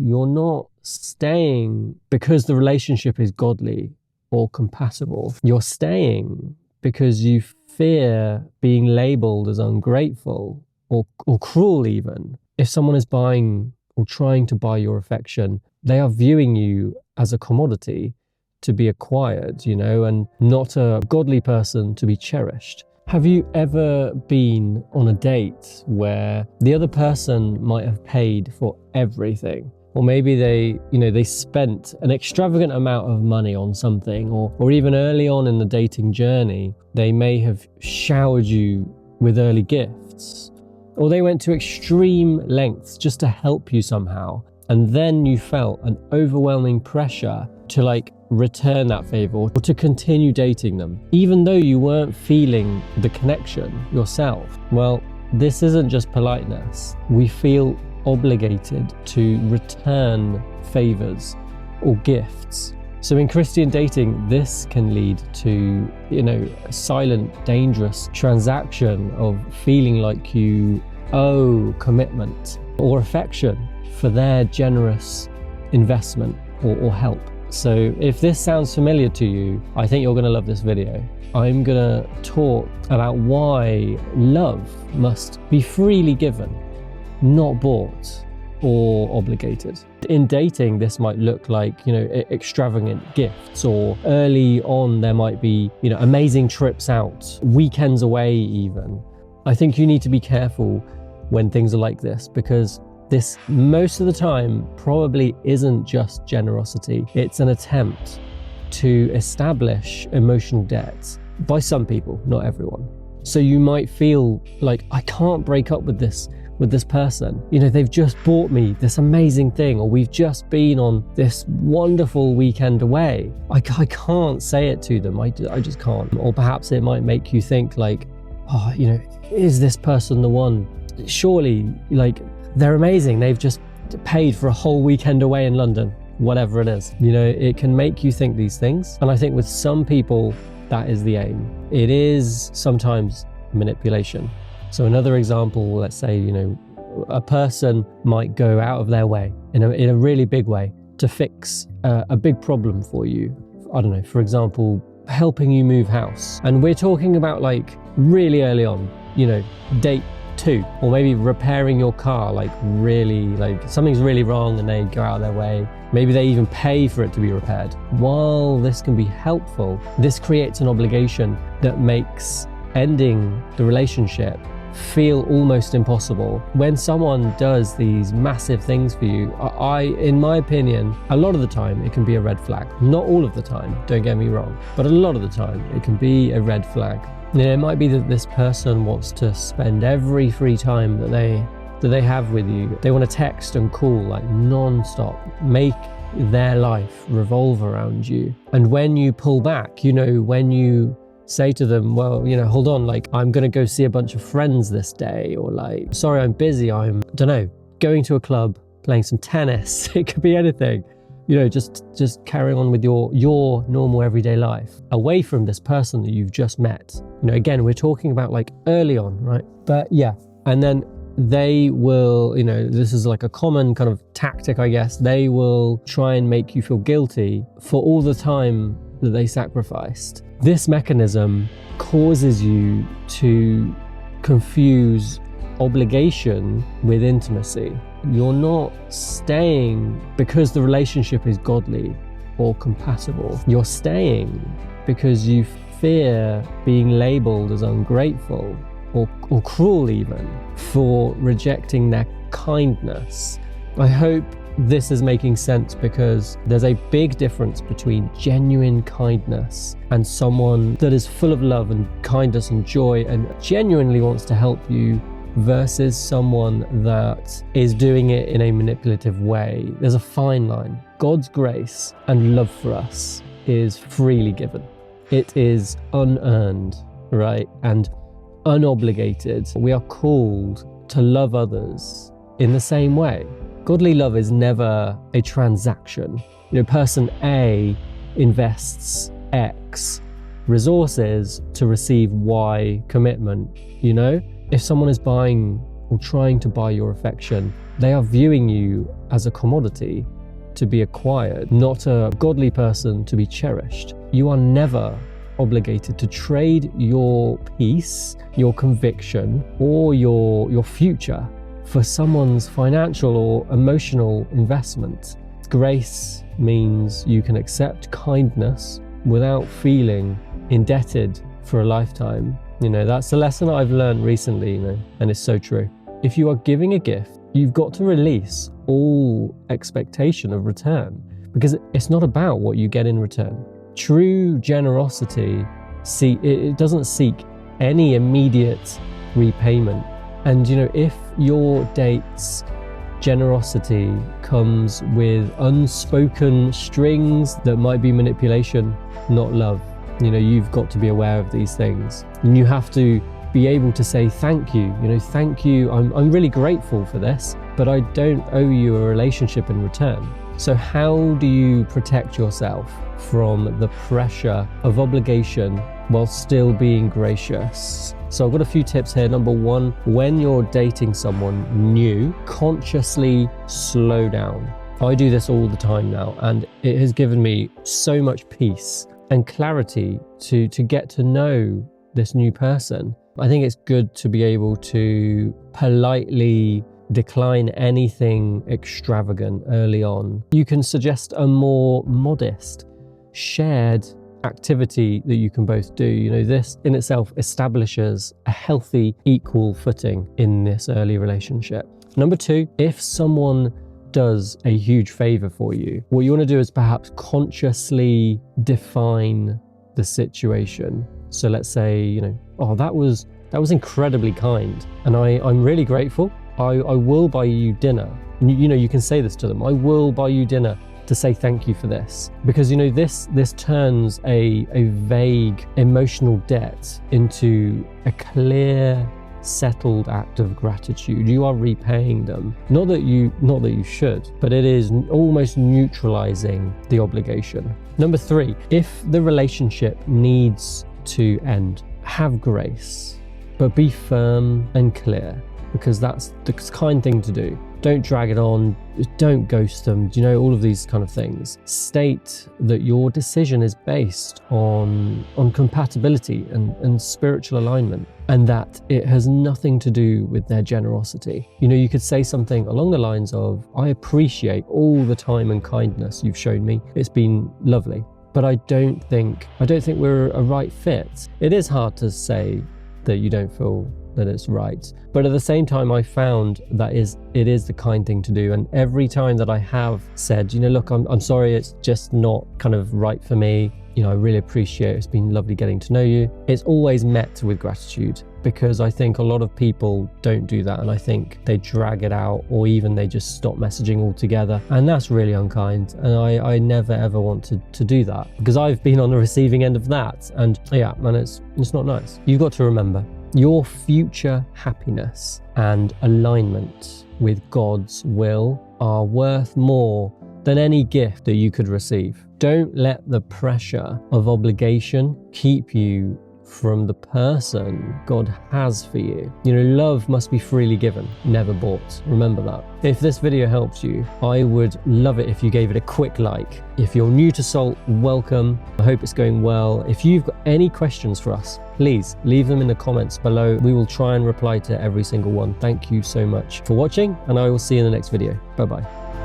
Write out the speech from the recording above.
you're not staying because the relationship is godly or compatible. You're staying because you fear being labeled as ungrateful or cruel even. If someone is buying or trying to buy your affection, they are viewing you as a commodity to be acquired, and not a godly person to be cherished. Have you ever been on a date where the other person might have paid for everything? Or maybe they spent an extravagant amount of money on something, or even early on in the dating journey, they may have showered you with early gifts, or they went to extreme lengths just to help you somehow. And then you felt an overwhelming pressure to return that favor or to continue dating them, even though you weren't feeling the connection yourself. Well, this isn't just politeness. We feel obligated to return favors or gifts. So in Christian dating, this can lead to, a silent, dangerous transaction of feeling like you owe commitment or affection for their generous investment or help. So if this sounds familiar to you, I think you're going to love this video. I'm going to talk about why love must be freely given, not bought or obligated. In dating, this might look like, extravagant gifts, or early on there might be, amazing trips out, weekends away even. I think you need to be careful when things are like this, because this most of the time probably isn't just generosity. It's an attempt to establish emotional debt by some people, not everyone. So you might feel like, I can't break up with this person. They've just bought me this amazing thing, or we've just been on this wonderful weekend away. I can't say it to them. I just can't. Or perhaps it might make you think is this person the one? Surely, they're amazing. They've just paid for a whole weekend away in London, whatever it is. It can make you think these things. And I think with some people, that is the aim. It is sometimes manipulation. So another example, let's say, a person might go out of their way in a really big way to fix a big problem for you. I don't know, for example, helping you move house. And we're talking about really early on, date 2, or maybe repairing your car, something's really wrong and they go out of their way. Maybe they even pay for it to be repaired. While this can be helpful, this creates an obligation that makes ending the relationship feel almost impossible. When someone does these massive things for you, in my opinion, a lot of the time it can be a red flag. Not all of the time, don't get me wrong, but a lot of the time it can be a red flag. It might be that this person wants to spend every free time that they have with you. They want to text and call non-stop, make their life revolve around you. And when you pull back, when you say to them, well, hold on, I'm going to go see a bunch of friends this day, or sorry, I'm busy, going to a club, playing some tennis. It could be anything. Just carry on with your normal everyday life away from this person that you've just met. Again, we're talking about early on, right? But yeah, and then they will, this is a common kind of tactic, I guess. They will try and make you feel guilty for all the time that they sacrificed. This mechanism causes you to confuse obligation with intimacy. You're not staying because the relationship is godly or compatible. You're staying because you fear being labeled as ungrateful or cruel even for rejecting their kindness. I hope this is making sense, because there's a big difference between genuine kindness and someone that is full of love and kindness and joy and genuinely wants to help you, versus someone that is doing it in a manipulative way. There's a fine line. God's grace and love for us is freely given. It is unearned, right? And unobligated. We are called to love others in the same way. Godly love is never a transaction. Person A invests X resources to receive Y commitment, If someone is buying or trying to buy your affection, they are viewing you as a commodity to be acquired, not a godly person to be cherished. You are never obligated to trade your peace, your conviction, or your future for someone's financial or emotional investment. Grace means you can accept kindness without feeling indebted for a lifetime. That's a lesson I've learned recently, and it's so true. If you are giving a gift, you've got to release all expectation of return, because it's not about what you get in return. True generosity, it doesn't seek any immediate repayment. And if your date's generosity comes with unspoken strings that might be manipulation, not love, you've got to be aware of these things. And you have to be able to say thank you. Thank you, I'm really grateful for this, but I don't owe you a relationship in return. So how do you protect yourself from the pressure of obligation while still being gracious? So I've got a few tips here. Number one, when you're dating someone new, consciously slow down. I do this all the time now, and it has given me so much peace and clarity to get to know this new person. I think it's good to be able to politely decline anything extravagant early on. You can suggest a more modest, shared activity that you can both do. This in itself establishes a healthy, equal footing in this early relationship. Number two, if someone does a huge favor for you, what you want to do is perhaps consciously define the situation. So let's say, oh, that was incredibly kind, and I'm really grateful. I will buy you dinner. You can say this to them. I will buy you dinner to say thank you for this. Because this turns a vague emotional debt into a clear, settled act of gratitude. You are repaying them. Not that you should, but it is almost neutralizing the obligation. Number three, if the relationship needs to end, have grace, but be firm and clear, because that's the kind thing to do. Don't drag it on, don't ghost them, all of these kind of things. State that your decision is based on compatibility and spiritual alignment, and that it has nothing to do with their generosity. You could say something along the lines of, I appreciate all the time and kindness you've shown me. It's been lovely, but I don't think we're a right fit. It is hard to say that you don't feel that it's right, but at the same time I found that it is the kind thing to do. And every time that I have said, look, I'm sorry, it's just not kind of right for me, I really appreciate it, it's been lovely getting to know you, it's always met with gratitude, because I think a lot of people don't do that, and I think they drag it out, or even they just stop messaging altogether, and that's really unkind. And I never ever want to do that, because I've been on the receiving end of that, and it's not nice. You've got to remember, your future happiness and alignment with God's will are worth more than any gift that you could receive. Don't let the pressure of obligation keep you from the person God has for you. Love must be freely given, never bought. Remember that. If this video helps you, I would love it if you gave it a quick like. If you're new to Salt, welcome. I hope it's going well. If you've got any questions for us, please leave them in the comments below. We will try and reply to every single one. Thank you so much for watching, and I will see you in the next video. Bye-bye.